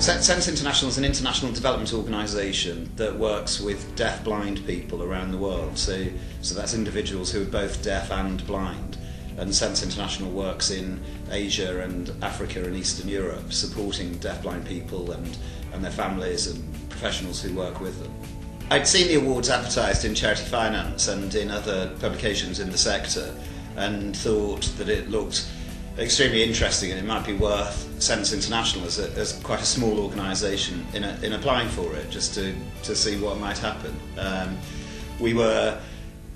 Sense International is an international development organisation that works with deaf-blind people around the world. So that's individuals who are both deaf and blind. And Sense International works in Asia and Africa and Eastern Europe, supporting deaf-blind people and their families and professionals who work with them. I'd seen the awards advertised in Charity Finance and in other publications in the sector, and thought that it looked extremely interesting and it might be worth Sense International as quite a small organisation in applying for it, just to see what might happen. We were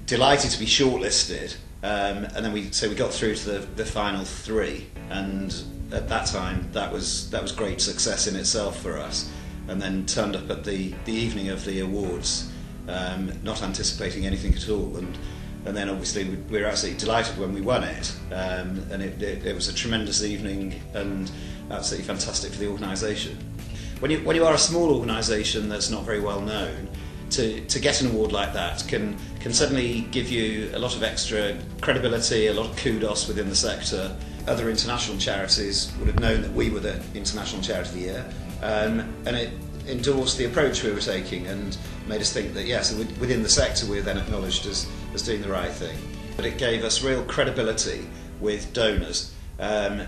delighted to be shortlisted, and then we got through to the final three, and at that time that was great success in itself for us. And then turned up at the evening of the awards, not anticipating anything at all, and then obviously we were absolutely delighted when we won it, and it was a tremendous evening and absolutely fantastic for the organisation. When you are a small organisation that's not very well known, to get an award like that can suddenly give you a lot of extra credibility, a lot of kudos within the sector. Other international charities would have known that we were the International Charity of the Year, and it endorsed the approach we were taking and made us think that yes, within the sector we were then acknowledged as doing the right thing. But it gave us real credibility with donors.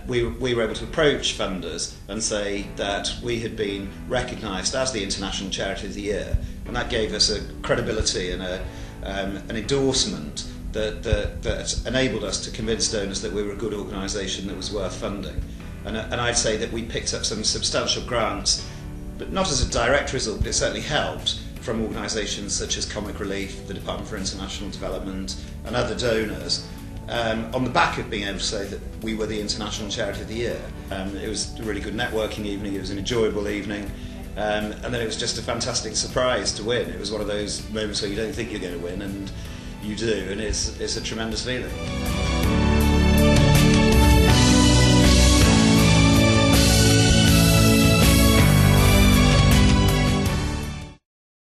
We were able to approach funders and say that we had been recognised as the International Charity of the Year, and that gave us a credibility and an endorsement that enabled us to convince donors that we were a good organisation that was worth funding. And I'd say that we picked up some substantial grants, but not as a direct result, but it certainly helped, from organisations such as Comic Relief, the Department for International Development and other donors, on the back of being able to say that we were the International Charity of the Year. It was a really good networking evening, it was an enjoyable evening, and then it was just a fantastic surprise to win. It was one of those moments where you don't think you're going to win and you do, and it's a tremendous feeling.